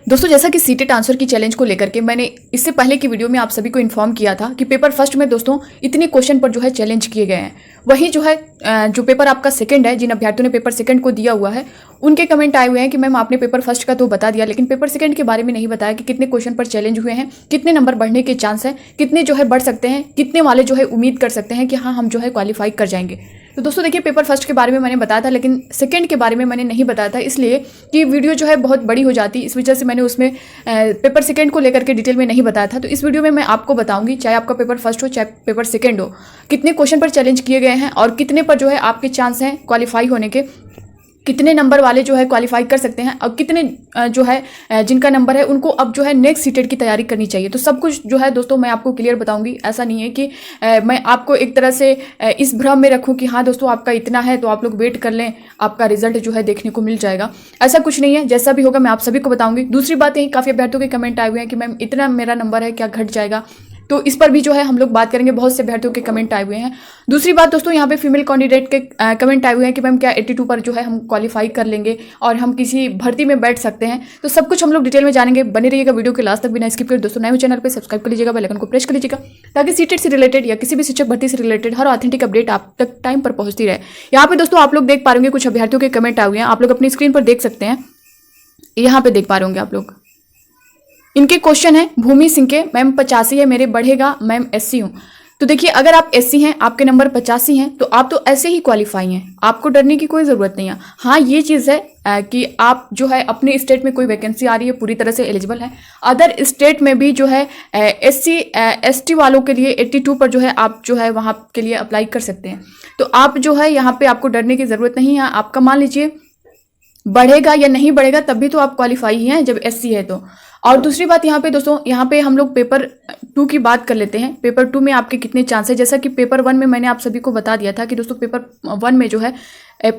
दोस्तों जैसा कि सीटेट आंसर की चैलेंज को लेकर के मैंने इससे पहले की वीडियो में आप सभी को इन्फॉर्म किया था कि पेपर फर्स्ट में दोस्तों इतने क्वेश्चन पर जो है चैलेंज किए गए हैं। वही जो है जो पेपर आपका सेकंड है, जिन अभ्यर्थियों ने पेपर सेकंड को दिया हुआ है उनके कमेंट आए हुए हैं कि मैम आपने पेपर फर्स्ट का तो बता दिया लेकिन पेपर सेकंड के बारे में नहीं बताया कि कितने क्वेश्चन पर चैलेंज हुए हैं, कितने नंबर बढ़ने के चांस हैं, कितने जो है बढ़ सकते हैं, कितने वाले जो है उम्मीद कर सकते हैं कि हाँ हम जो है क्वालिफाई कर जाएंगे। तो दोस्तों देखिए पेपर फर्स्ट के बारे में मैंने बताया था लेकिन सेकंड के बारे में मैंने नहीं बताया था, इसलिए कि वीडियो जो है बहुत बड़ी हो जाती, इस वजह से मैंने उसमें पेपर सेकंड को लेकर के डिटेल में नहीं बताया था। तो इस वीडियो में मैं आपको बताऊंगी, चाहे आपका पेपर फर्स्ट हो चाहे पेपर सेकंड हो, कितने क्वेश्चन पर चैलेंज किए गए हैं और कितने पर जो है आपके चांस हैं क्वालिफाई होने के, कितने नंबर वाले जो है क्वालिफाई कर सकते हैं और कितने जो है जिनका नंबर है उनको अब जो है नेक्स्ट सीटेट की तैयारी करनी चाहिए। तो सब कुछ जो है दोस्तों मैं आपको क्लियर बताऊंगी। ऐसा नहीं है कि मैं आपको एक तरह से इस भ्रम में रखूं कि हाँ दोस्तों आपका इतना है तो आप लोग वेट कर लें, आपका रिजल्ट जो है देखने को मिल जाएगा। ऐसा कुछ नहीं है, जैसा भी होगा मैं आप सभी को बताऊंगी। दूसरी बात है, काफ़ी अभ्यर्थियों के कमेंट आए हुए हैं कि मैम इतना मेरा नंबर है क्या घट जाएगा, तो इस पर भी जो है हम लोग बात करेंगे। बहुत से अभ्यर्थियों के कमेंट आए हुए हैं। दूसरी बात दोस्तों यहाँ पे फीमेल कैंडिडेट के कमेंट आए हुए हैं कि मैम क्या 82 पर जो है हम क्वालिफाई कर लेंगे और हम किसी भर्ती में बैठ सकते हैं। तो सब कुछ हम लोग डिटेल में जानेंगे, बने रहिएगा वीडियो के लास्ट तक बिना स्किप कर। दोस्तों नए हो चैनल पर सब्सक्राइब कर लीजिएगा, बेल आइकन को प्रेस कर लीजिएगा ताकि सीटेट से रिलेटेड या किसी भी शिक्षक भर्ती से रिलेटेड हर ऑथेंटिक अपडेट आप तक टाइम पर पहुंचती रहे। यहाँ पे दोस्तों आप लोग देख पा रहे कुछ अभ्यर्थियों के कमेंट आए हुए हैं, आप लोग अपनी स्क्रीन पर देख सकते हैं, यहाँ पे देख पा रहे होंगे आप लोग। इनके क्वेश्चन है भूमि सिंह के, मैम 85 है मेरे, बढ़ेगा मैम SC हूँ। तो देखिए अगर आप SC हैं, आपके नंबर 85 हैं तो आप तो ऐसे ही क्वालिफाई हैं, आपको डरने की कोई ज़रूरत नहीं है। हाँ ये चीज़ है कि आप जो है अपने स्टेट में कोई वैकेंसी आ रही है पूरी तरह से एलिजिबल है, अदर स्टेट में भी जो है SC ST वालों के लिए 82 पर जो है आप जो है वहाँ के लिए अप्लाई कर सकते हैं। तो आप जो है यहाँ पे आपको डरने की ज़रूरत नहीं है। आपका मान लीजिए बढ़ेगा या नहीं बढ़ेगा तब भी तो आप क्वालिफाई ही हैं जब SC है तो। और दूसरी बात यहाँ पे दोस्तों, यहाँ पे हम लोग पेपर 2 की बात कर लेते हैं। पेपर 2 में आपके कितने चांस है, जैसा कि पेपर 1 में मैंने आप सभी को बता दिया था कि दोस्तों पेपर 1 में जो है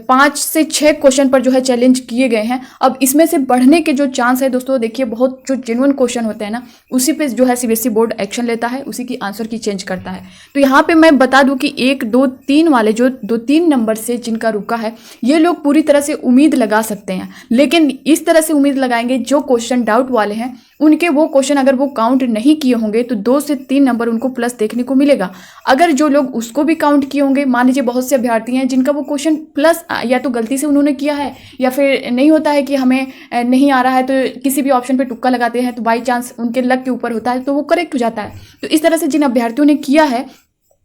5 से 6 क्वेश्चन पर जो है चैलेंज किए गए हैं। अब इसमें से बढ़ने के जो चांस है दोस्तों देखिए, बहुत जो जेन्युइन क्वेश्चन होते हैं ना उसी पे जो है CBSE बोर्ड एक्शन लेता है, उसी की आंसर की चेंज करता है। तो यहाँ पे मैं बता दूं कि 1, 2, 3 वाले जो 2-3 नंबर से जिनका रुका है ये लोग पूरी तरह से उम्मीद लगा सकते हैं, लेकिन इस तरह से उम्मीद लगाएंगे जो क्वेश्चन डाउट वाले हैं उनके वो क्वेश्चन अगर वो काउंट नहीं किए होंगे तो 2 से 3 नंबर उनको प्लस देखने को मिलेगा। अगर जो लोग उसको भी काउंट किए होंगे, मान लीजिए बहुत से अभ्यर्थी हैं जिनका वो क्वेश्चन प्लस या तो गलती से उन्होंने किया है या फिर नहीं होता है कि हमें नहीं आ रहा है तो किसी भी ऑप्शन पे तुक्का लगाते हैं तो बाई चांस उनके लक के ऊपर होता है तो वो करेक्ट हो जाता है। तो इस तरह से जिन अभ्यर्थियों ने किया है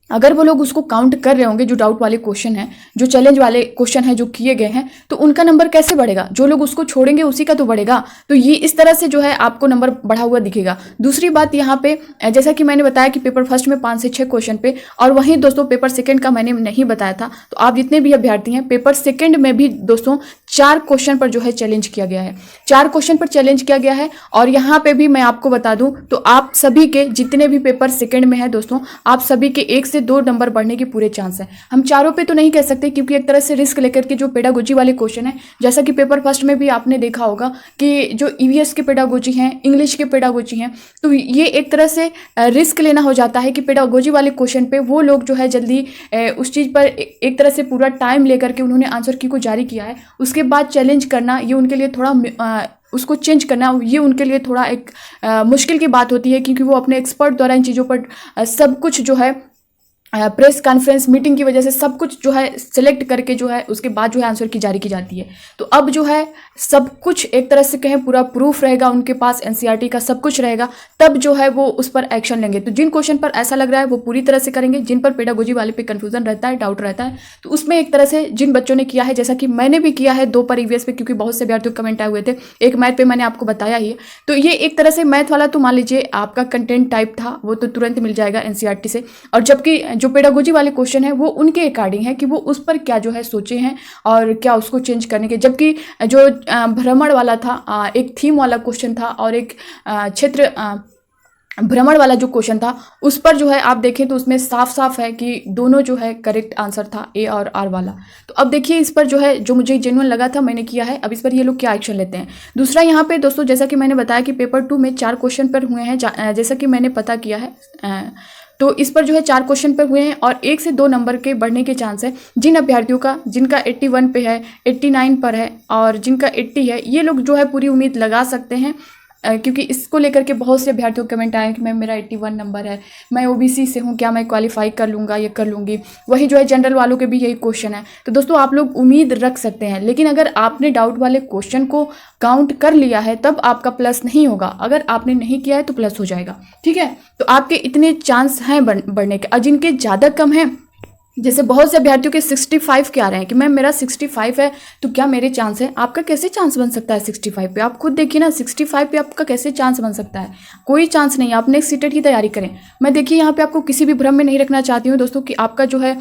अगर वो लोग उसको काउंट कर रहे होंगे, जो डाउट वाले क्वेश्चन हैं, जो चैलेंज वाले क्वेश्चन हैं जो किए गए हैं, तो उनका नंबर कैसे बढ़ेगा? जो लोग उसको छोड़ेंगे उसी का तो बढ़ेगा। तो ये इस तरह से जो है आपको नंबर बढ़ा हुआ दिखेगा। दूसरी बात यहाँ पे जैसा कि मैंने बताया कि पेपर फर्स्ट में 5 से 6 क्वेश्चन पे, और वहीं दोस्तों पेपर सेकंड का मैंने नहीं बताया था। तो आप जितने भी अभ्यर्थी हैं पेपर सेकंड में भी दोस्तों 4 क्वेश्चन पर जो है चैलेंज किया गया है, 4 क्वेश्चन पर चैलेंज किया गया है। और यहाँ पे भी मैं आपको बता दूं तो आप सभी के जितने भी पेपर सेकंड में है दोस्तों, आप सभी के 1 से 2 नंबर बढ़ने के पूरे चांस हैं। हम चारों पे तो नहीं कह सकते क्योंकि एक तरह से रिस्क लेकर के जो पेडागोजी वाले क्वेश्चन है, जैसा कि पेपर फर्स्ट में भी आपने देखा होगा कि जो EVS के पेडागोजी हैं, इंग्लिश के पेडागोजी हैं, तो ये एक तरह से रिस्क लेना हो जाता है कि पेडागोजी वाले क्वेश्चन पे वो लोग जो है जल्दी उस चीज़ पर एक तरह से पूरा टाइम लेकर के उन्होंने आंसर की को जारी किया है, उसके बाद चैलेंज करना ये उनके लिए थोड़ा उसको चेंज करना ये उनके लिए थोड़ा एक मुश्किल की बात होती है क्योंकि वो अपने एक्सपर्ट द्वारा इन चीज़ों पर सब कुछ जो है प्रेस कॉन्फ्रेंस मीटिंग की वजह से सब कुछ जो है सिलेक्ट करके जो है उसके बाद जो है आंसर की जारी की जाती है। तो अब जो है सब कुछ एक तरह से कहें पूरा प्रूफ रहेगा उनके पास, NCERT का सब कुछ रहेगा, तब जो है वो उस पर एक्शन लेंगे। तो जिन क्वेश्चन पर ऐसा लग रहा है वो पूरी तरह से करेंगे, जिन पर पेडागोजी वाले पे कंफ्यूजन रहता है, डाउट रहता है, तो उसमें एक तरह से जिन बच्चों ने किया है, जैसा कि मैंने भी किया है 2 पर EVS पे, क्योंकि बहुत से अभ्यर्थियों कमेंट आए हुए थे, एक मैथ पे मैंने आपको बताया ही है। तो ये एक तरह से मैथ वाला तो मान लीजिए आपका कंटेंट टाइप था वो तो तुरंत मिल जाएगा NCERT से, और जबकि जो पेडागोजी वाले क्वेश्चन है वो उनके अकॉर्डिंग है कि वो उस पर क्या जो है सोचे हैं और क्या उसको चेंज करने के। जबकि जो भ्रमण वाला था, एक थीम वाला क्वेश्चन था और एक क्षेत्र भ्रमण वाला जो क्वेश्चन था उस पर जो है आप देखें तो उसमें साफ साफ है कि दोनों जो है करेक्ट आंसर था, A और R वाला। तो अब देखिए इस पर जो है जो मुझे जेन्युइन लगा था मैंने किया है, अब इस पर ये लोग क्या एक्शन लेते हैं। दूसरा यहाँ पे दोस्तों जैसा कि मैंने बताया कि पेपर 2 में 4 क्वेश्चन पर हुए हैं, जैसा कि मैंने पता किया है, तो इस पर जो है 4 क्वेश्चन पे हुए हैं और 1 से 2 नंबर के बढ़ने के चांस है। जिन अभ्यर्थियों का जिनका 81 पे है, 89 पर है और जिनका 80 है, ये लोग जो है पूरी उम्मीद लगा सकते हैं क्योंकि इसको लेकर के बहुत से अभ्यर्थियों के कमेंट आए कि मैम मेरा 81 नंबर है, मैं ओबीसी से हूँ, क्या मैं क्वालिफाई कर लूँगा या कर लूँगी। वही जो है जनरल वालों के भी यही क्वेश्चन है। तो दोस्तों आप लोग उम्मीद रख सकते हैं, लेकिन अगर आपने डाउट वाले क्वेश्चन को काउंट कर लिया है तब आपका प्लस नहीं होगा, अगर आपने नहीं किया है तो प्लस हो जाएगा। ठीक है, तो आपके इतने चांस हैं बढ़ने के। और जिनके ज़्यादा कम हैं, जैसे बहुत से अभ्यर्थियों के 65 के आ रहे हैं कि मैम मेरा 65 है तो क्या मेरे चांस है। आपका कैसे चांस बन सकता है 65 पे? आप खुद देखिए ना, 65 पे आपका कैसे चांस बन सकता है? कोई चांस नहीं। आप नेक्स्ट सीटेट की तैयारी करें। मैं देखिए यहाँ पे आपको किसी भी भ्रम में नहीं रखना चाहती हूँ दोस्तों कि आपका जो है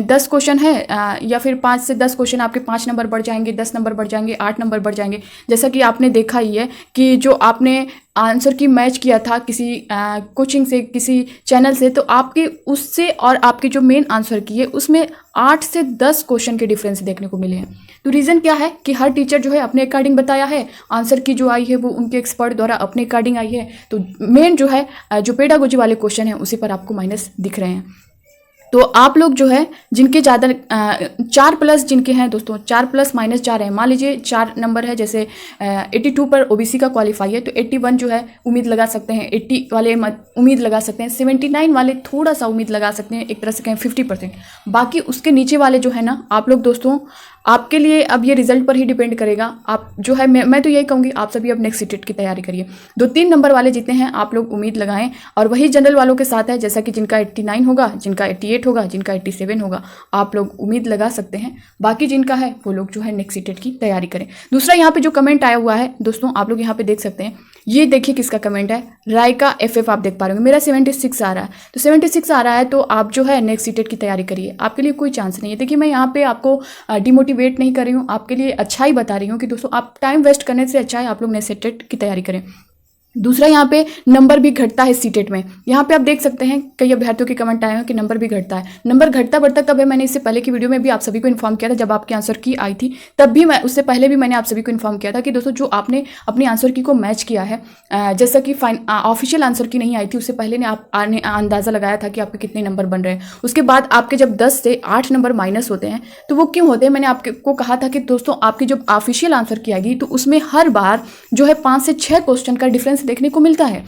10 क्वेश्चन है या फिर 5 से 10 क्वेश्चन आपके 5 नंबर बढ़ जाएंगे, 10 नंबर बढ़ जाएंगे, 8 नंबर बढ़ जाएंगे। जैसा कि आपने देखा ही है कि जो आपने आंसर की मैच किया था किसी कोचिंग से, किसी चैनल से, तो आपके उससे और आपके जो मेन आंसर की है उसमें 8 से 10 क्वेश्चन के डिफरेंस देखने को मिले हैं। तो रीज़न क्या है कि हर टीचर जो है अपने अकॉर्डिंग बताया है, आंसर की जो आई है वो उनके एक्सपर्ट द्वारा अपने अकॉर्डिंग आई है। तो मेन जो है जो पेडागोजी वाले क्वेश्चन हैं उसी पर आपको माइनस दिख रहे हैं। तो आप लोग जो है जिनके ज़्यादा 4 प्लस जिनके हैं दोस्तों, 4 प्लस माइनस 4 है। मान लीजिए 4 नंबर है, जैसे 82 पर ओबीसी का क्वालिफाई है तो 81 जो है उम्मीद लगा सकते हैं, 80 वाले उम्मीद लगा सकते हैं, 79 वाले थोड़ा सा उम्मीद लगा सकते हैं, एक तरह से कहें 50%। बाकी उसके नीचे वाले जो है ना, आप लोग दोस्तों आपके लिए अब ये रिजल्ट पर ही डिपेंड करेगा। आप जो है मैं तो यही कहूँगी आप सभी अब नेक्स्ट सीटेट की तैयारी करिए। 2-3 नंबर वाले जितने हैं आप लोग उम्मीद लगाएं, और वही जनरल वालों के साथ है, जैसा कि जिनका 89 होगा, जिनका 88 होगा, जिनका 87 होगा, आप लोग उम्मीद लगा सकते हैं। बाकी जिनका है वो लोग जो है नेक्स्ट सीटेट की तैयारी करें। दूसरा यहाँ पे जो कमेंट आया हुआ है दोस्तों, आप लोग यहाँ पे देख सकते हैं, ये देखिए किसका कमेंट है, रायका FF। आप देख पा रहे होंगे मेरा 76 आ रहा है, तो 76 आ रहा है तो आप जो है नेक्स्ट सीटेट की तैयारी करिए। आपके लिए कोई चांस नहीं है। देखिए मैं यहाँ पे आपको डिमोटिवेट नहीं कर रही हूँ, आपके लिए अच्छा ही बता रही हूँ कि दोस्तों आप टाइम वेस्ट करने से अच्छा है आप लोग नेक्स्ट सीटेट की तैयारी करें। दूसरा यहाँ पे नंबर भी घटता है सीटेट में। यहाँ पे आप देख सकते हैं कई अभ्यर्थियों के कमेंट आए हैं कि नंबर भी घटता है। नंबर घटता बढ़ता कब है, मैंने इससे पहले की वीडियो में भी आप सभी को इन्फॉर्म किया था, जब आपके आंसर की आई थी तब भी मैं, उससे पहले भी मैंने आप सभी को इन्फॉर्म किया था कि दोस्तों जो आपने अपनी आंसर की को मैच किया है, जैसा कि ऑफिशियल आंसर की नहीं आई थी उससे पहले ने आपने अंदाज़ा लगाया था कि आपके कितने नंबर बन रहे हैं। उसके बाद आपके जब 10 से 8 नंबर माइनस होते हैं तो वो क्यों होते हैं, मैंने आपको कहा था कि दोस्तों आपकी जब ऑफिशियल आंसर की आएगी तो उसमें हर बार जो है 5 से 6 क्वेश्चन का डिफरेंस देखने को मिलता है।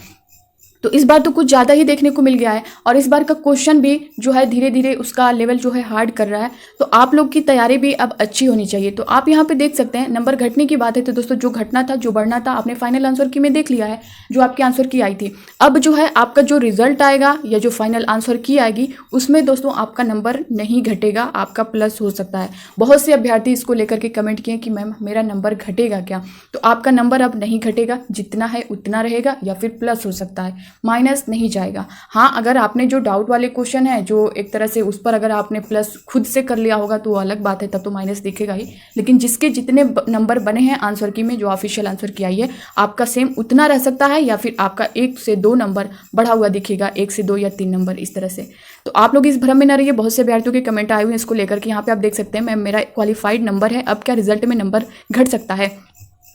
तो इस बार तो कुछ ज़्यादा ही देखने को मिल गया है, और इस बार का क्वेश्चन भी जो है धीरे धीरे उसका लेवल जो है हार्ड कर रहा है। तो आप लोग की तैयारी भी अब अच्छी होनी चाहिए। तो आप यहाँ पे देख सकते हैं नंबर घटने की बात है तो दोस्तों जो घटना था, जो बढ़ना था, आपने फाइनल आंसर की में देख लिया है, जो आपके आंसर की आई थी। अब जो है आपका जो रिजल्ट आएगा या जो फाइनल आंसर की आएगी उसमें दोस्तों आपका नंबर नहीं घटेगा, आपका प्लस हो सकता है। बहुत से अभ्यर्थी इसको लेकर के कमेंट किए कि मैम मेरा नंबर घटेगा क्या, तो आपका नंबर अब नहीं घटेगा, जितना है उतना रहेगा, या फिर प्लस हो सकता है, माइनस नहीं जाएगा। हाँ, अगर आपने जो डाउट वाले क्वेश्चन है जो एक तरह से उस पर अगर आपने प्लस खुद से कर लिया होगा तो वो अलग बात है, तब तो माइनस दिखेगा ही। लेकिन जिसके जितने नंबर बने हैं आंसर की में, जो ऑफिशियल आंसर की आई है, आपका सेम उतना रह सकता है, या फिर आपका 1 से 2 नंबर बढ़ा हुआ दिखेगा, 1 से 2 या 3 नंबर इस तरह से। तो आप लोग इस भ्रम में न रहिए। बहुत से अभ्यर्थियों के कमेंट आए हुए हैं इसको लेकर के। यहाँ पे आप देख सकते हैं मैम मेरा क्वालिफाइड नंबर है, अब क्या रिजल्ट में नंबर घट सकता है,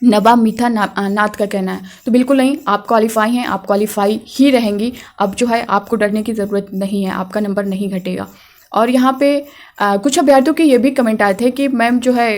नवाब मीठा नाथ का कहना है। तो बिल्कुल नहीं, आप क्वालिफाई हैं, आप क्वालिफाई ही रहेंगी। अब जो है आपको डरने की ज़रूरत नहीं है, आपका नंबर नहीं घटेगा। और यहाँ पे कुछ अभ्यर्थियों के ये भी कमेंट आए थे कि मैम जो है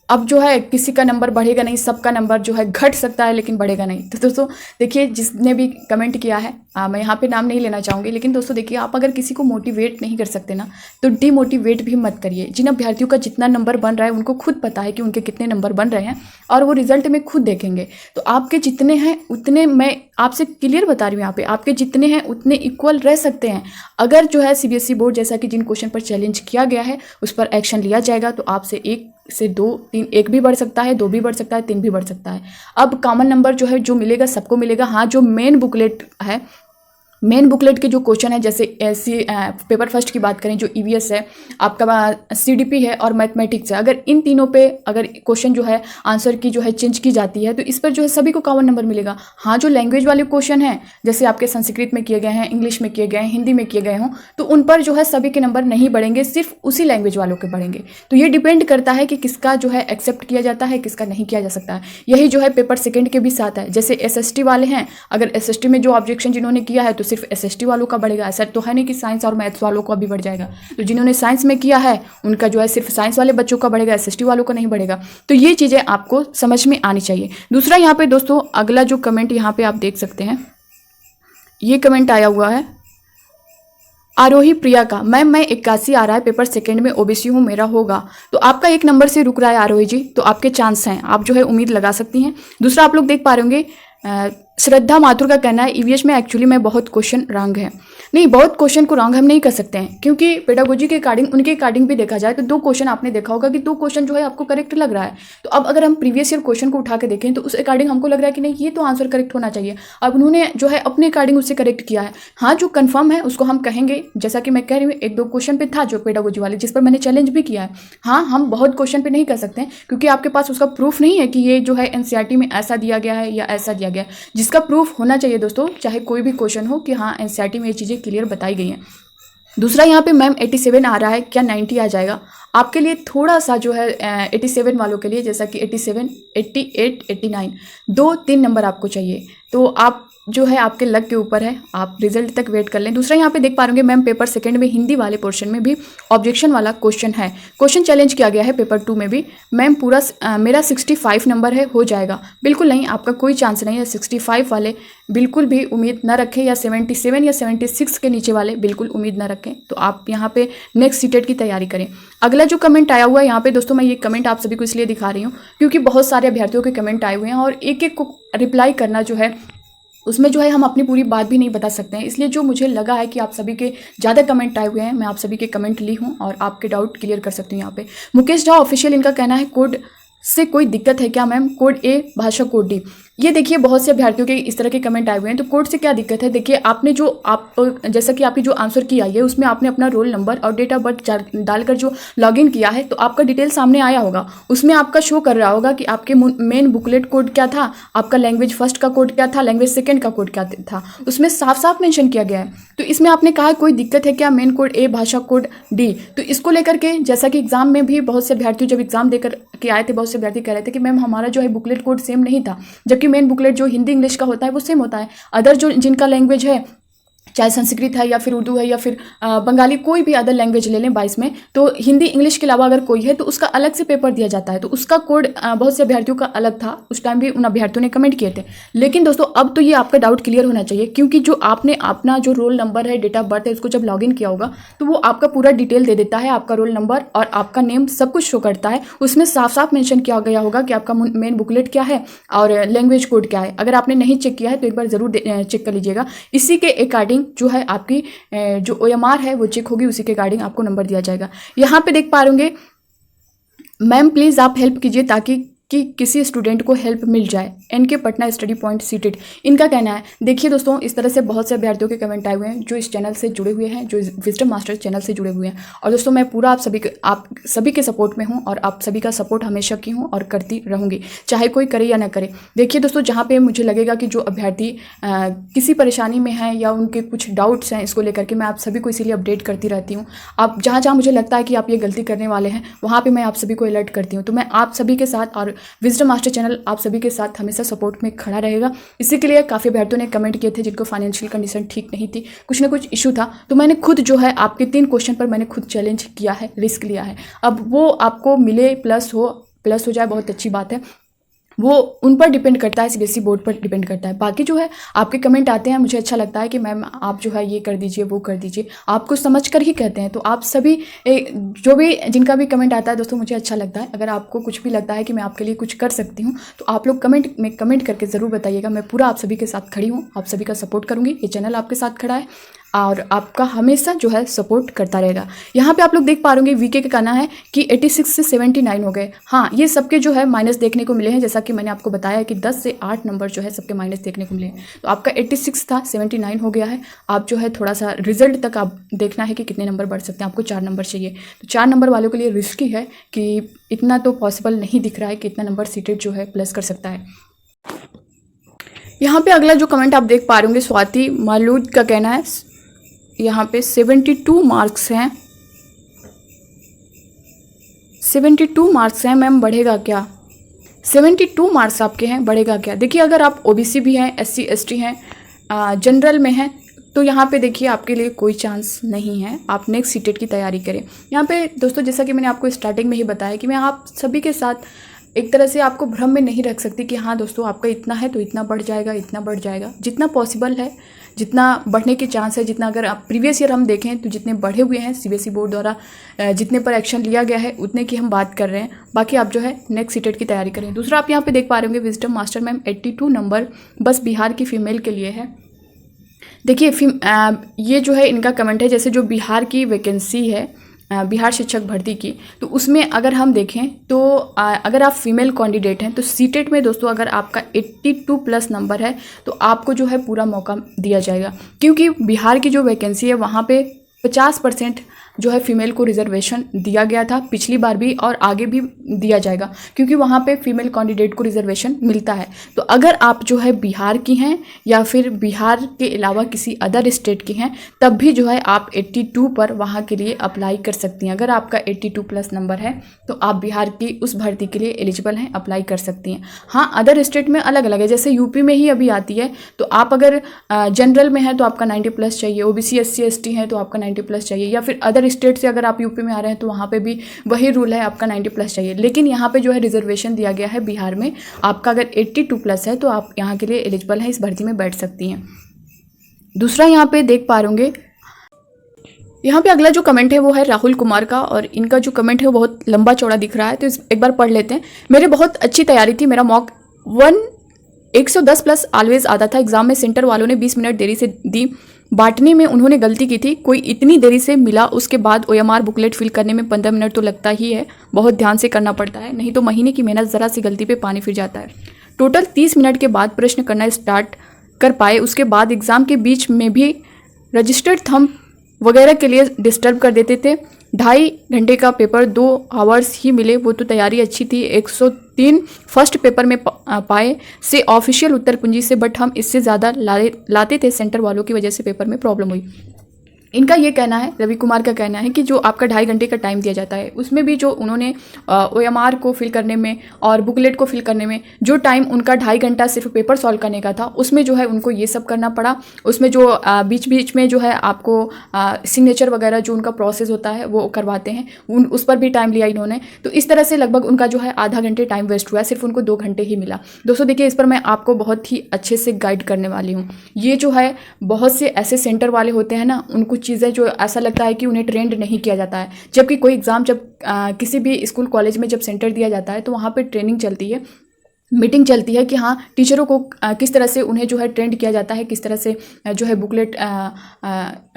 अब जो है किसी का नंबर बढ़ेगा नहीं, सबका नंबर जो है घट सकता है लेकिन बढ़ेगा नहीं। तो दोस्तों देखिए, जिसने भी कमेंट किया है मैं यहाँ पे नाम नहीं लेना चाहूँगी, लेकिन दोस्तों देखिए, आप अगर किसी को मोटिवेट नहीं कर सकते ना तो डिमोटिवेट भी मत करिए। जिन अभ्यर्थियों का जितना नंबर बन रहा है उनको खुद पता है कि उनके कितने नंबर बन रहे हैं, और वो रिजल्ट में खुद देखेंगे। तो आपके जितने हैं उतने, मैं आपसे क्लियर बता रही हूँ यहाँ पे, आपके जितने हैं उतने इक्वल रह सकते हैं। अगर जो है CBSE बोर्ड जैसा कि जिन क्वेश्चन पर चैलेंज किया गया है उस पर एक्शन लिया जाएगा तो आपसे 1 से 2, 3, 1 भी बढ़ सकता है, 2 भी बढ़ सकता है, 3 भी बढ़ सकता है। अब कॉमन नंबर जो है जो मिलेगा सबको मिलेगा। हाँ, जो मेन बुकलेट है, मेन बुकलेट के जो क्वेश्चन है, जैसे पेपर फर्स्ट की बात करें, जो EVS है, आपका CDP है और मैथमेटिक्स है, अगर इन तीनों पे अगर क्वेश्चन जो है आंसर की जो है चेंज की जाती है तो इस पर जो है सभी को कॉमन नंबर मिलेगा। हाँ, जो लैंग्वेज वाले क्वेश्चन हैं, जैसे आपके संस्कृत में किए गए हैं, इंग्लिश में किए गए हैं, हिंदी में किए गए हों, तो उन पर जो है सभी के नंबर नहीं बढ़ेंगे, सिर्फ उसी लैंग्वेज वालों के बढ़ेंगे। तो ये डिपेंड करता है कि किसका जो है एक्सेप्ट किया जाता है, किसका नहीं किया जा सकता है। यही जो है पेपर सेकेंड के भी साथ है। जैसे SST वाले हैं, अगर SST में जो ऑब्जेक्शन जिन्होंने किया है तो सिर्फ SST वालों का बढ़ेगा, ऐसा तो है नहीं कि साइंस और मैथ्स वालों का भी बढ़ जाएगा। तो जिन्होंने साइंस में किया है उनका जो है सिर्फ साइंस वाले बच्चों का बढ़ेगा, SST वालों का नहीं बढ़ेगा। तो ये चीज़ें आपको समझ में आनी चाहिए। दूसरा यहाँ पे दोस्तों अगला जो कमेंट यहाँ पे आप देख सकते हैं, ये कमेंट आया हुआ है आरोही प्रिया का, मैम मैं 81 आ रहा है, पेपर सेकंड में OBC हूँ, मेरा होगा। तो आपका 1 नंबर से रुक रहा है आरोही जी, तो आपके चांस हैं, आप जो है उम्मीद लगा सकती हैं। दूसरा आप लोग देख पा रहे होंगे श्रद्धा माथुर का कहना है EVS में एक्चुअली में बहुत क्वेश्चन रॉन्ग है। नहीं, बहुत क्वेश्चन को रॉन्ग हम नहीं कर सकते हैं, क्योंकि पेडागोजी के अकॉर्डिंग, उनके अकॉर्डिंग भी देखा जाए तो 2 क्वेश्चन आपने देखा होगा कि 2 क्वेश्चन जो है आपको करेक्ट लग रहा है। तो अब अगर हम प्रीवियस ईयर क्वेश्चन को उठा के देखें तो उस अकॉर्डिंग हमको लग रहा है कि नहीं, ये तो आंसर करेक्ट होना चाहिए। अब उन्होंने जो है अपने अकॉर्डिंग उससे करेक्ट किया है। हाँ, जो कन्फर्म है उसको हम कहेंगे, जैसा कि मैं कह रही हूँ 1-2 क्वेश्चन पे था जो पेडागोजी वाले, जिस पर मैंने चैलेंज भी किया है। हाँ, हम बहुत क्वेश्चन पे नहीं कर सकते हैं, क्योंकि आपके पास उसका प्रूफ नहीं है कि ये जो है NCERT में ऐसा दिया गया है या ऐसा दिया गया है। जिसका प्रूफ होना चाहिए दोस्तों, चाहे कोई भी क्वेश्चन हो, कि हाँ NCERT में ये चीज़ें क्लियर बताई गई हैं। दूसरा यहाँ पे मैम 87 आ रहा है, क्या 90 आ जाएगा? आपके लिए थोड़ा सा जो है 87 वालों के लिए, जैसा कि 87, 88, 89 2-3 नंबर आपको चाहिए। तो आप जो है आपके लक के ऊपर है, आप रिजल्ट तक वेट कर लें। दूसरा यहाँ पे देख पा रहे मैम पेपर सेकंड में हिंदी वाले पोर्शन में भी ऑब्जेक्शन वाला क्वेश्चन है, क्वेश्चन चैलेंज किया गया है पेपर 2 में भी। मैम पूरा मेरा 65 नंबर है, हो जाएगा? बिल्कुल नहीं, आपका कोई चांस नहीं है। 65 वाले बिल्कुल भी उम्मीद ना रखें, या 77 या 76 के नीचे वाले बिल्कुल उम्मीद ना रखें। तो आप यहाँ पे नेक्स्ट सीटेट की तैयारी करें। अगला जो कमेंट आया हुआ है यहाँ पे दोस्तों, मैं ये कमेंट आप सभी को इसलिए दिखा रही हूँ क्योंकि बहुत सारे अभ्यर्थियों के कमेंट आए हुए हैं, और एक एक को रिप्लाई करना जो है उसमें जो है हम अपनी पूरी बात भी नहीं बता सकते हैं। इसलिए जो मुझे लगा है कि आप सभी के ज़्यादा कमेंट आए हुए हैं, मैं आप सभी के कमेंट ली हूँ और आपके डाउट क्लियर कर सकती हूँ। यहाँ पे मुकेश झा ऑफिशियल, इनका कहना है कोड से कोई दिक्कत है क्या मैम? कोड A भाषा कोड D। ये देखिए बहुत से अभ्यर्थियों के इस तरह के कमेंट आए हुए हैं। तो कोड से क्या दिक्कत है? देखिए आपने जो जैसा कि आपकी जो आंसर की आई है उसमें आपने अपना रोल नंबर और डेट ऑफ बर्थ डालकर जो लॉगिन किया है, तो आपका डिटेल सामने आया होगा। उसमें आपका शो कर रहा होगा कि आपके मेन बुकलेट कोड क्या था, आपका लैंग्वेज फर्स्ट का कोड क्या था, लैंग्वेज सेकेंड का कोड क्या था, उसमें साफ साफ मेंशन किया गया है। तो इसमें आपने कहा कोई दिक्कत है क्या? मेन कोड A भाषा कोड D। तो इसको लेकर के जैसा कि एग्जाम में भी बहुत से अभ्यर्थी जब एग्जाम देकर के आए थे, बहुत से अभ्यर्थी कह रहे थे कि मैम हमारा जो है बुकलेट कोड सेम नहीं था, जबकि मेन बुकलेट जो हिंदी इंग्लिश का होता है वो सेम होता है। अदर जो जिनका लैंग्वेज है, चाहे संस्कृत है या फिर उर्दू है या फिर बंगाली, कोई भी अदर लैंग्वेज ले लें 22 में, तो हिंदी इंग्लिश के अलावा अगर कोई है तो उसका अलग से पेपर दिया जाता है। तो उसका कोड बहुत से अभ्यर्थियों का अलग था, उस टाइम भी उन अभ्यर्थियों ने कमेंट किए थे। लेकिन दोस्तों अब तो ये आपका डाउट क्लियर होना चाहिए, क्योंकि जो आपने अपना जो रोल नंबर है, डेट ऑफ बर्थ है, उसको जब लॉगिन किया होगा तो वो आपका पूरा डिटेल दे देता है, आपका रोल नंबर और आपका नेम सब कुछ शो करता है। उसमें साफ साफ मेंशन किया गया होगा कि आपका मेन बुकलेट क्या है और लैंग्वेज कोड क्या है। अगर आपने नहीं चेक किया है तो एक बार जरूर चेक कर लीजिएगा। इसी के अकॉर्डिंग जो है आपकी जो OMR है वो चेक होगी, उसी के अकॉर्डिंग आपको नंबर दिया जाएगा। यहाँ पे देख पा रहे होंगे मैम प्लीज़ आप हेल्प कीजिए ताकि किसी स्टूडेंट को हेल्प मिल जाए। NK Patna study point seated, इनका कहना है। देखिए दोस्तों इस तरह से बहुत से अभ्यर्थियों के कमेंट आए हुए हैं जो इस चैनल से जुड़े हुए हैं, जो विजडम मास्टर चैनल से जुड़े हुए हैं। और दोस्तों मैं पूरा आप सभी के सपोर्ट में हूँ और आप सभी का सपोर्ट हमेशा की हूँ और करती रहूँगी, चाहे कोई करे या ना करे। देखिए दोस्तों जहाँ पे मुझे लगेगा कि जो अभ्यर्थी किसी परेशानी में है या उनके कुछ डाउट्स हैं, इसको लेकर के मैं आप सभी को इसीलिए अपडेट करती रहती हूँ। आप जहाँ जहाँ मुझे लगता है कि आप ये गलती करने वाले हैं, वहाँ पर मैं आप सभी को अलर्ट करती हूँ। तो मैं आप सभी के साथ, और विजडम मास्टर चैनल आप सभी के साथ हमेशा सपोर्ट में खड़ा रहेगा। इसी के लिए काफ़ी अभ्यर्थियों ने कमेंट किए थे जिनको फाइनेंशियल कंडीशन ठीक नहीं थी, कुछ ना कुछ इशू था। तो मैंने खुद जो है आपके 3 क्वेश्चन पर मैंने खुद चैलेंज किया है, रिस्क लिया है। अब वो आपको मिले प्लस हो जाए, बहुत अच्छी बात है। वो उन पर डिपेंड करता है, CBSE बोर्ड पर डिपेंड करता है। बाकी जो है आपके कमेंट आते हैं, मुझे अच्छा लगता है कि मैम आप जो है ये कर दीजिए, वो कर दीजिए, आपको समझ कर ही कहते हैं। तो आप सभी जो भी जिनका भी कमेंट आता है दोस्तों मुझे अच्छा लगता है। अगर आपको कुछ भी लगता है कि मैं आपके लिए कुछ कर सकती हूँ तो आप लोग कमेंट में कमेंट करके ज़रूर बताइएगा। मैं पूरा आप सभी के साथ खड़ी हूँ, आप सभी का सपोर्ट करूँगी। ये चैनल आपके साथ खड़ा है और आपका हमेशा जो है सपोर्ट करता रहेगा। यहाँ पे आप लोग देख पा रहे होंगे VK का कहना है कि 86 से 79 हो गए। हाँ, ये सबके जो है माइनस देखने को मिले हैं, जैसा कि मैंने आपको बताया कि 10 से 8 नंबर जो है सबके माइनस देखने को मिले हैं। तो आपका 86 था, 79 हो गया है। आप जो है थोड़ा सा रिजल्ट तक आप देखना है कि कितने नंबर बढ़ सकते हैं। आपको 4 नंबर चाहिए, तो 4 नंबर वालों के लिए रिस्की है कि इतना तो पॉसिबल नहीं दिख रहा है कि इतना नंबर सीटेड जो है प्लस कर सकता है। यहाँ पे अगला जो कमेंट आप देख पा रहे होंगे स्वाति मालूद का कहना है यहाँ पे 72 मार्क्स हैं, 72 मार्क्स हैं मैम, बढ़ेगा क्या? 72 मार्क्स आपके हैं, बढ़ेगा क्या? देखिए अगर आप OBC भी हैं, SC ST हैं, जनरल में हैं, तो यहाँ पे देखिए आपके लिए कोई चांस नहीं है, आप नेक्स्ट सीटेट की तैयारी करें। यहाँ पे दोस्तों जैसा कि मैंने आपको स्टार्टिंग में ही बताया कि मैं आप सभी के साथ एक तरह से आपको भ्रम में नहीं रख सकती कि हाँ दोस्तों आपका इतना है तो इतना बढ़ जाएगा, इतना बढ़ जाएगा। जितना पॉसिबल है, जितना बढ़ने के चांस है, जितना अगर आप प्रीवियस ईयर हम देखें तो जितने बढ़े हुए हैं सीबीएसई बोर्ड द्वारा जितने पर एक्शन लिया गया है उतने की हम बात कर रहे हैं। बाकी आप जो है नेक्स्ट सीटेट की तैयारी करें। दूसरा आप यहाँ पे देख पा रहे होंगे विजडम मास्टर मैम 82 नंबर बस बिहार की फीमेल के लिए है। देखिए ये जो है इनका कमेंट है, जैसे जो बिहार की वैकेंसी है बिहार शिक्षक भर्ती की, तो उसमें अगर हम देखें तो अगर आप फीमेल कैंडिडेट हैं तो सीटेट में दोस्तों अगर आपका 82 प्लस नंबर है तो आपको जो है पूरा मौका दिया जाएगा, क्योंकि बिहार की जो वैकेंसी है वहाँ पे 50% जो है फीमेल को रिजर्वेशन दिया गया था पिछली बार भी और आगे भी दिया जाएगा, क्योंकि वहाँ पे फीमेल कैंडिडेट को रिजर्वेशन मिलता है। तो अगर आप जो है बिहार की हैं या फिर बिहार के अलावा किसी अदर स्टेट की हैं तब भी जो है आप 82 पर वहाँ के लिए अप्लाई कर सकती हैं। अगर आपका 82 प्लस नंबर है तो आप बिहार की उस भर्ती के लिए एलिजिबल हैं, अप्लाई कर सकती हैं। हाँ, अदर स्टेट में अलग अलग है, जैसे यूपी में ही अभी आती है तो आप अगर जनरल में है तो आपका 90 प्लस चाहिए, ओबीसी SC ST है तो आपका 90 प्लस चाहिए, या फिर अदर स्टेट से अगर आप यूपी में आ रहे हैं तो वहाँ पे भी वही रूल है, आपका 90 प्लस चाहिए। लेकिन यहाँ पे जो है रिजर्वेशन दिया गया है बिहार में, आपका अगर 82 प्लस है तो आप यहाँ के लिए एलिजिबल हैं, इस भर्ती में बैठ सकती हैं। दूसरा यहाँ पे देख पा रहे होंगे, यहाँ पे अगला जो कमेंट है वो है राहुल कुमार का, और इनका जो कमेंट है वो बहुत लंबा चौड़ा दिख रहा है तो एक बार पढ़ लेते हैं। मेरे बहुत अच्छी तैयारी थी, मेरा मॉक 110 प्लस ऑलवेज आता था। एग्जाम में सेंटर वालों ने 20 मिनट देरी से दी, बांटने में उन्होंने गलती की थी, कोई इतनी देरी से मिला। उसके बाद OMR बुकलेट फिल करने में 15 मिनट तो लगता ही है, बहुत ध्यान से करना पड़ता है, नहीं तो महीने की मेहनत ज़रा सी गलती पे पानी फिर जाता है। टोटल 30 मिनट के बाद प्रश्न करना स्टार्ट कर पाए, उसके बाद एग्ज़ाम के बीच में भी रजिस्टर्ड थंब वगैरह के लिए डिस्टर्ब कर देते थे। 2.5 घंटे का पेपर 2 आवर्स ही मिले, वो तो तैयारी अच्छी थी। 103 फर्स्ट पेपर में पाए से ऑफिशियल उत्तर कुंजी से, बट हम इससे ज़्यादा लाते थे, सेंटर वालों की वजह से पेपर में प्रॉब्लम हुई। इनका ये कहना है, रवि कुमार का कहना है कि जो आपका 2.5 घंटे का टाइम दिया जाता है उसमें भी जो उन्होंने OMR को फिल करने में और बुकलेट को फिल करने में जो टाइम उनका 2.5 घंटा सिर्फ पेपर सॉल्व करने का था, उसमें जो है उनको ये सब करना पड़ा। उसमें जो बीच बीच में जो है आपको सिग्नेचर वगैरह जो उनका प्रोसेस होता है वो करवाते हैं, उस पर भी टाइम लिया इन्होंने। तो इस तरह से लगभग उनका जो है आधा घंटे टाइम वेस्ट हुआ, सिर्फ उनको 2 घंटे ही मिला। दोस्तों देखिए, इस पर मैं आपको बहुत ही अच्छे से गाइड करने वाली हूँ। ये जो है बहुत से ऐसे सेंटर वाले होते हैं ना, उनको चीज़ें जो ऐसा लगता है कि उन्हें ट्रेंड नहीं किया जाता है, जबकि कोई एग्ज़ाम जब किसी भी स्कूल कॉलेज में जब सेंटर दिया जाता है तो वहाँ पे ट्रेनिंग चलती है, मीटिंग चलती है कि हाँ टीचरों को किस तरह से उन्हें जो है ट्रेंड किया जाता है, किस तरह से जो है बुकलेट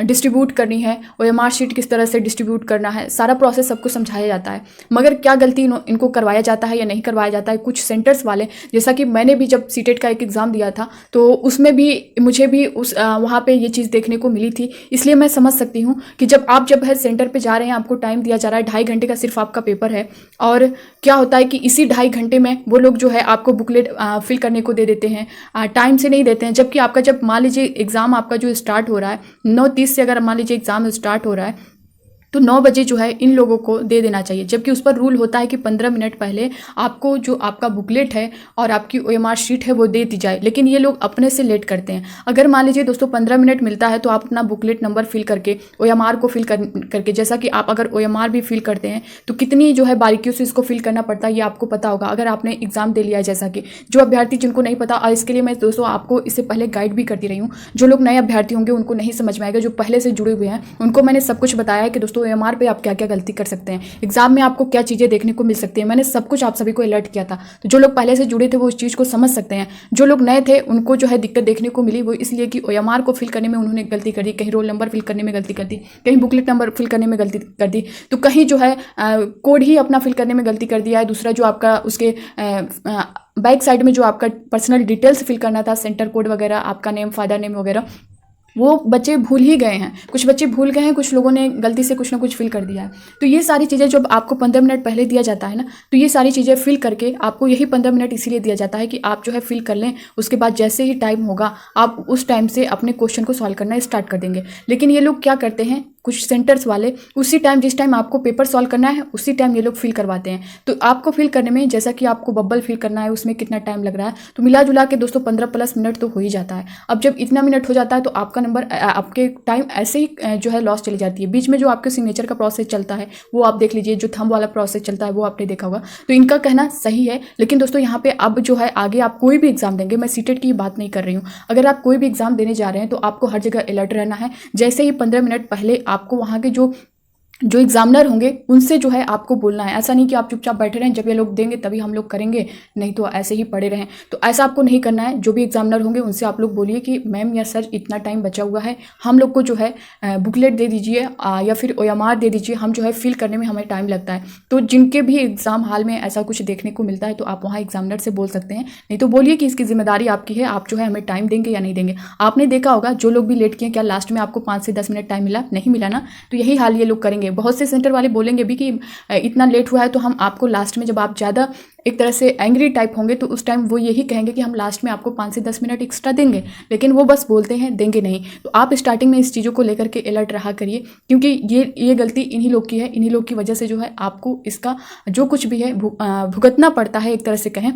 डिस्ट्रीब्यूट करनी है, OMR शीट किस तरह से डिस्ट्रीब्यूट करना है, सारा प्रोसेस सबको समझाया जाता है। मगर क्या गलती इनको करवाया जाता है या नहीं करवाया जाता है, कुछ सेंटर्स वाले, जैसा कि मैंने भी जब सीटेट का एक एग्ज़ाम दिया था तो उसमें भी मुझे भी वहाँ पर ये चीज़ देखने को मिली थी। इसलिए मैं समझ सकती हूँ कि जब आप है सेंटर पर जा रहे हैं, आपको टाइम दिया जा रहा है, 2.5 घंटे का सिर्फ आपका पेपर है, और क्या होता है कि इसी 2.5 घंटे में वो लोग जो है आपको बुकलेट फिल करने को दे देते हैं, टाइम से नहीं देते हैं। जबकि आपका जब मान लीजिए एग्ज़ाम आपका जो स्टार्ट हो रहा है 9:30 से, अगर मान लीजिए एग्ज़ाम स्टार्ट हो रहा है तो 9 बजे जो है इन लोगों को दे देना चाहिए, जबकि उस पर रूल होता है कि 15 मिनट पहले आपको जो आपका बुकलेट है और आपकी OMR शीट है वो दे दी जाए। लेकिन ये लोग अपने से लेट करते हैं। अगर मान लीजिए दोस्तों 15 मिनट मिलता है तो आप अपना बुकलेट नंबर फिल करके OMR को फिल करके, जैसा कि आप अगर OMR भी फिल करते हैं तो कितनी जो है बारीकियों से इसको फिल करना पड़ता है, ये आपको पता होगा अगर आपने एग्जाम दे लिया है। जैसा कि जो अभ्यर्थी जिनको नहीं पता, और इसके लिए मैं दोस्तों आपको इससे पहले गाइड भी करती रही हूँ, जो लोग नए अभ्यर्थी होंगे उनको नहीं समझ में आएगा, जो पहले से जुड़े हुए हैं उनको मैंने सब कुछ बताया है कि दोस्तों OMR पे आप क्या गलती कर सकते हैं, एग्जाम में आपको क्या चीजें देखने को मिल सकती है, मैंने सब कुछ आप सभी को अलर्ट किया था। तो जो लोग पहले से जुड़े थे वो उस चीज को समझ सकते हैं, जो लोग नए थे उनको जो है दिक्कत देखने को मिली, वो इसलिए कि OMR को फिल करने में उन्होंने गलती कर दी, कहीं रोल नंबर फिल करने में गलती कर दी, कहीं बुकलेट नंबर फिल करने में गलती कर दी, तो कहीं जो है कोड ही अपना फिल करने में गलती कर दिया है। दूसरा जो आपका उसके बैक साइड में जो आपका पर्सनल डिटेल्स फिल करना था, सेंटर कोड वगैरह, आपका नेम, फादर नेम वगैरह, वो बच्चे भूल ही गए हैं। कुछ बच्चे भूल गए हैं, कुछ लोगों ने गलती से कुछ ना कुछ फिल कर दिया है। तो ये सारी चीज़ें जब आपको 15 मिनट पहले दिया जाता है ना, तो ये सारी चीज़ें फिल करके आपको यही 15 मिनट इसीलिए दिया जाता है कि आप जो है फिल कर लें, उसके बाद जैसे ही टाइम होगा आप उस टाइम से अपने क्वेश्चन को सॉल्व करना स्टार्ट कर देंगे। लेकिन ये लोग क्या करते हैं, कुछ सेंटर्स वाले उसी टाइम, जिस टाइम आपको पेपर सॉल्व करना है उसी टाइम ये लोग फिल करवाते हैं। तो आपको फिल करने में, जैसा कि आपको बबल फिल करना है उसमें कितना टाइम लग रहा है, तो मिला जुला के दोस्तों 15+ मिनट तो हो ही जाता है। अब जब इतना मिनट हो जाता है तो आपका नंबर, आपके टाइम ऐसे ही जो है लॉस चली जाती है। बीच में जो आपके सिग्नेचर का प्रोसेस चलता है वो आप देख लीजिए, जो थंब वाला प्रोसेस चलता है वो आपने देखा होगा। तो इनका कहना सही है, लेकिन दोस्तों यहाँ पे अब जो है आगे आप कोई भी एग्जाम देंगे, मैं सीटेट की बात नहीं कर रही हूँ, अगर आप कोई भी एग्जाम देने जा रहे हैं तो आपको हर जगह अलर्ट रहना है। जैसे ही 15 मिनट पहले आपको वहाँ के जो एग्जामिनर होंगे उनसे जो है आपको बोलना है। ऐसा नहीं कि आप चुपचाप बैठे रहें, जब ये लोग देंगे तभी हम लोग करेंगे, नहीं तो ऐसे ही पड़े रहें। तो ऐसा आपको नहीं करना है। जो भी एग्जामिनर होंगे उनसे आप लोग बोलिए कि मैम या सर इतना टाइम बचा हुआ है, हम लोग को जो है बुकलेट दे दीजिए या फिर OMR दे दीजिए, हम जो है फिल करने में हमें टाइम लगता है। तो जिनके भी एग्जाम हाल में ऐसा कुछ देखने को मिलता है तो आप वहाँ एग्जामिनर से बोल सकते हैं, नहीं तो बोलिए कि इसकी जिम्मेदारी आपकी है, आप जो है हमें टाइम देंगे या नहीं देंगे। आपने देखा होगा जो लोग भी लेट किए, क्या लास्ट में आपको 5 से 10 मिनट टाइम मिला? नहीं मिला ना। तो यही हाल ये लोग करेंगे। बहुत से सेंटर वाले बोलेंगे भी कि इतना लेट हुआ है तो हम आपको लास्ट में, जब आप ज़्यादा एक तरह से एंग्री टाइप होंगे तो उस टाइम वो यही कहेंगे कि हम लास्ट में आपको 5 से 10 मिनट एक्स्ट्रा देंगे, लेकिन वो बस बोलते हैं, देंगे नहीं। तो आप स्टार्टिंग में इस चीज़ों को लेकर के अलर्ट रहा करिए, क्योंकि ये गलती इन्हीं लोग की है। इन्हीं लोग की वजह से जो है आपको इसका जो कुछ भी है भुगतना पड़ता है, एक तरह से कहें।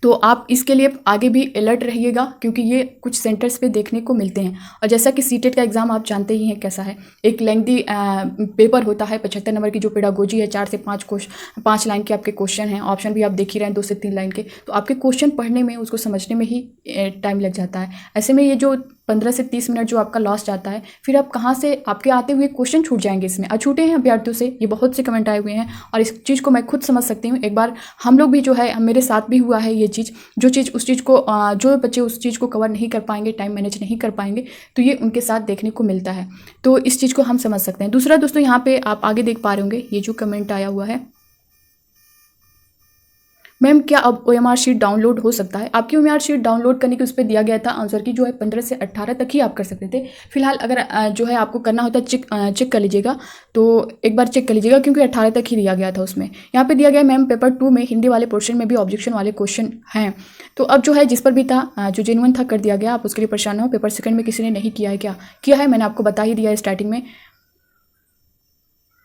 तो आप इसके लिए आगे भी अलर्ट रहिएगा, क्योंकि ये कुछ सेंटर्स पे देखने को मिलते हैं। और जैसा कि सीटेट का एग्ज़ाम आप जानते ही हैं कैसा है, एक लेंथी पेपर होता है। 75 नंबर की जो पेडागोजी है, 4 से 5 लाइन के आपके क्वेश्चन हैं, ऑप्शन भी आप देख ही रहे हैं 2 से 3 लाइन के। तो आपके क्वेश्चन पढ़ने में, उसको समझने में ही टाइम लग जाता है। ऐसे में ये जो 15 से 30 मिनट जो आपका लॉस जाता है, फिर आप कहाँ से, आपके आते हुए क्वेश्चन छूट जाएंगे इसमें। छूटे हैं अभ्यर्थियों से, ये बहुत से कमेंट आए हुए हैं और इस चीज़ को मैं खुद समझ सकती हूँ। एक बार हम लोग भी जो है, मेरे साथ भी हुआ है ये चीज़। उस चीज़ को जो बच्चे उस चीज़ को कवर नहीं कर पाएंगे, टाइम मैनेज नहीं कर पाएंगे, तो ये उनके साथ देखने को मिलता है। तो इस चीज़ को हम समझ सकते हैं। दूसरा दोस्तों, यहाँ पे आप आगे देख पा रहे होंगे, ये जो कमेंट आया हुआ है, मैम क्या अब OMR शीट डाउनलोड हो सकता है? आपकी OMR शीट डाउनलोड करने की उस पर दिया गया था आंसर की जो है 15 से 18 तक ही आप कर सकते थे। फिलहाल अगर जो है आपको करना होता है चेक कर लीजिएगा, तो एक बार चेक कर लीजिएगा, क्योंकि 18 तक ही दिया गया था उसमें। यहाँ पे दिया गया मैम पेपर 2 में हिंदी वाले पोर्शन में भी ऑब्जेक्शन वाले क्वेश्चन हैं। तो अब जो है जिस पर भी था, जो जेन्युइन था, कर दिया गया। आप उसके लिए परेशान हो। पेपर सेकंड में किसी ने नहीं किया है क्या? किया है, मैंने आपको बता ही दिया है स्टार्टिंग में।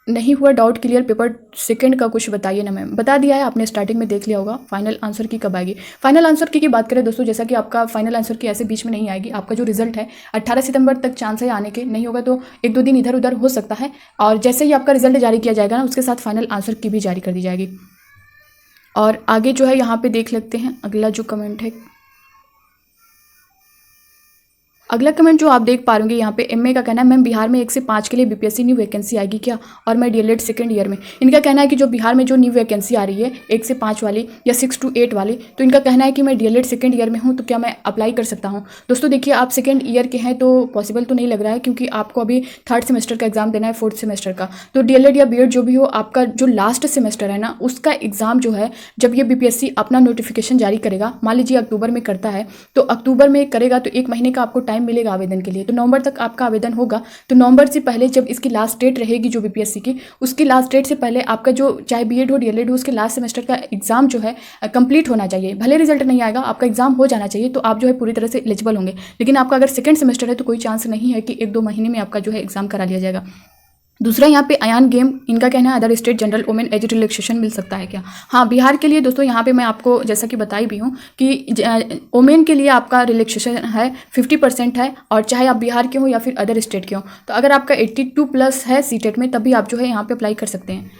नहीं हुआ डाउट क्लियर पेपर सेकंड का, कुछ बताइए ना मैम। बता दिया है आपने, स्टार्टिंग में देख लिया होगा। फाइनल आंसर की कब आएगी? फाइनल आंसर की बात करें दोस्तों, जैसा कि आपका फाइनल आंसर की ऐसे बीच में नहीं आएगी। आपका जो रिजल्ट है 18 सितंबर तक चांस है आने के, नहीं होगा तो 1-2 दिन इधर उधर हो सकता है। और जैसे ही आपका रिजल्ट जारी किया जाएगा ना, उसके साथ फाइनल आंसर की भी जारी कर दी जाएगी। और आगे जो है यहाँ पे देख लेते हैं अगला जो कमेंट है। अगला कमेंट जो आप देख पा रहे यहाँ पे MA का कहना है, मैम बिहार में 1 से 5 के लिए BPSC न्यू वैकेंसी आएगी क्या? और मैं DLED सेकंड ईयर में। इनका कहना है कि जो बिहार में जो न्यू वैकेंसी आ रही है 1 से 5 वाली या 6 to 8 वाली, तो इनका कहना है कि मैं DLED सेकंड ईयर में हूँ, तो क्या मैं अप्लाई कर सकता हूँ? दोस्तों देखिए, आप सेकेंड ईयर के हैं तो पॉसिबल तो नहीं लग रहा है, क्योंकि आपको अभी 3rd सेमेस्टर का एग्जाम देना है, 4th सेमेस्टर का। तो DLED या BEd जो भी हो, आपका जो लास्ट सेमेस्टर है ना, उसका एग्जाम जो है, जब ये BPSC अपना नोटिफिकेशन जारी करेगा, मान लीजिए अक्टूबर में करता है, तो अक्टूबर में करेगा तो 1 महीने का आपको टाइम मिलेगा आवेदन के लिए। तो नवंबर तक आपका आवेदन होगा। तो नवंबर से पहले जब इसकी लास्ट डेट रहेगी जो BPSC की, उसकी लास्ट डेट से पहले आपका जो चाहे BEd हो DLED हो, उसके लास्ट सेमेस्टर का एग्जाम जो है कंप्लीट होना चाहिए। भले रिजल्ट नहीं आएगा, आपका एग्जाम हो जाना चाहिए, तो आप जो है पूरी तरह से एलिजिबल होंगे। लेकिन आपका अगर सेकंड सेमेस्टर है तो कोई चांस नहीं है कि 1-2 महीने में आपका जो है एग्जाम करा लिया जाएगा। दूसरा यहाँ पे अयान गेम, इनका कहना है other state general women age relaxation मिल सकता है क्या? हाँ, बिहार के लिए दोस्तों यहाँ पे मैं आपको जैसा कि बताई भी हूँ कि वोमेन के लिए आपका रिलैक्सेशन है 50% है, और चाहे आप बिहार के हो या फिर अदर स्टेट के हो। तो अगर आपका 82+ है सीटेट में, तभी आप जो है यहाँ पे अप्लाई कर सकते हैं।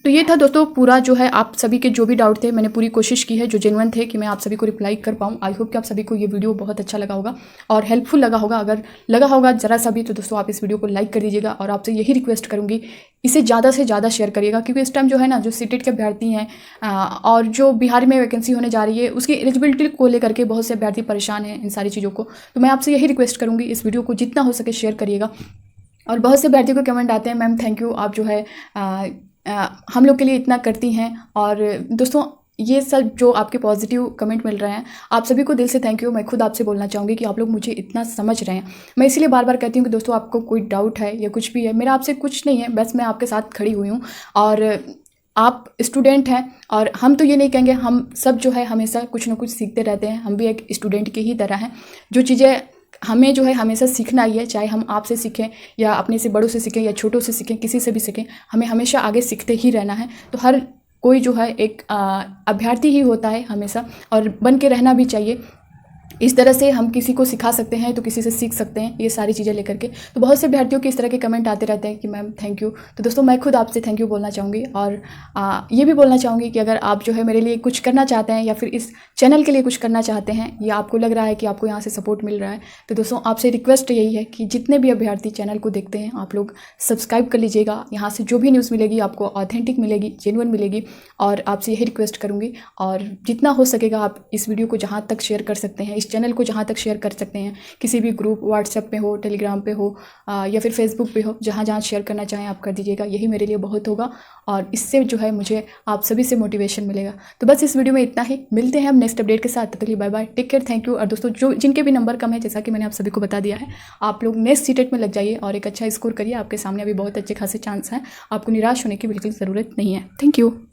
तो ये था दोस्तों पूरा जो है आप सभी के जो भी डाउट थे, मैंने पूरी कोशिश की है जो जेन्युइन थे कि मैं आप सभी को रिप्लाई कर पाऊँ। आई होप कि आप सभी को ये वीडियो बहुत अच्छा लगा होगा और हेल्पफुल लगा होगा। अगर लगा होगा ज़रा सा भी तो दोस्तों आप इस वीडियो को लाइक कर दीजिएगा, और आपसे यही रिक्वेस्ट करूँगी इसे ज़्यादा से ज़्यादा शेयर करिएगा, क्योंकि इस टाइम जो है ना, जो सीटेट के अभ्यर्थी हैं और जो बिहार में वैकेंसी होने जा रही है, उसकी एलिजिबिलिटी को लेकर के बहुत से अभ्यर्थी परेशान हैं इन सारी चीज़ों को। तो मैं आपसे यही रिक्वेस्ट करूँगी, इस वीडियो को जितना हो सके शेयर करिएगा। और बहुत से अभ्यर्थियों को कमेंट आते हैं, मैम थैंक यू, आप जो है हम लोग के लिए इतना करती हैं। और दोस्तों ये सब जो आपके पॉजिटिव कमेंट मिल रहे हैं, आप सभी को दिल से थैंक यू। मैं खुद आपसे बोलना चाहूँगी कि आप लोग मुझे इतना समझ रहे हैं। मैं इसीलिए बार बार कहती हूँ कि दोस्तों आपको कोई डाउट है या कुछ भी है, मेरा आपसे कुछ नहीं है, बस मैं आपके साथ खड़ी हुई हूँ। और आप स्टूडेंट हैं, और हम तो ये नहीं कहेंगे, हम सब जो है हमेशा कुछ ना कुछ सीखते रहते हैं। हम भी एक स्टूडेंट की ही तरह हैं। जो चीज़ें हमें जो है हमेशा सीखना ही है, चाहे हम आपसे सीखें या अपने से बड़ों से सीखें या छोटों से सीखें, किसी से भी सीखें, हमें हमेशा आगे सीखते ही रहना है। तो हर कोई जो है एक अभ्यर्थी ही होता है हमेशा, और बन के रहना भी चाहिए। इस तरह से हम किसी को सिखा सकते हैं तो किसी से सीख सकते हैं, ये सारी चीज़ें लेकर के। तो बहुत से अभ्यर्थियों के इस तरह के कमेंट आते रहते हैं कि मैम थैंक यू। तो दोस्तों मैं खुद आपसे थैंक यू बोलना चाहूँगी, और ये भी बोलना चाहूँगी कि अगर आप जो है मेरे लिए कुछ करना चाहते हैं या फिर इस चैनल के लिए कुछ करना चाहते हैं, या आपको लग रहा है कि आपको यहाँ से सपोर्ट मिल रहा है, तो दोस्तों आपसे रिक्वेस्ट यही है कि जितने भी अभ्यर्थी चैनल को देखते हैं आप लोग सब्सक्राइब कर लीजिएगा। यहाँ से जो भी न्यूज़ मिलेगी आपको ऑथेंटिक मिलेगी, जेन्युइन मिलेगी, और आपसे यही रिक्वेस्ट करूँगी। और जितना हो सकेगा आप इस वीडियो को जहाँ तक शेयर कर सकते हैं, इस चैनल को जहाँ तक शेयर कर सकते हैं, किसी भी ग्रुप व्हाट्सएप पे हो, टेलीग्राम पे हो, या फिर फेसबुक पे हो, जहाँ जहाँ शेयर करना चाहें आप कर दीजिएगा। यही मेरे लिए बहुत होगा, और इससे जो है मुझे आप सभी से मोटिवेशन मिलेगा। तो बस इस वीडियो में इतना ही, मिलते हैं हम नेक्स्ट अपडेट के साथ। तब तक के लिए bye bye, take care, thank you. और दोस्तों जो जिनके भी नंबर कम है, जैसा कि मैंने आप सभी को बता दिया है, आप लोग नेक्स्ट सीटेट में लग जाइए और एक अच्छा स्कोर करिए। आपके सामने अभी बहुत अच्छे खासे चांस हैं, आपको निराश होने की बिल्कुल ज़रूरत नहीं है। Thank you.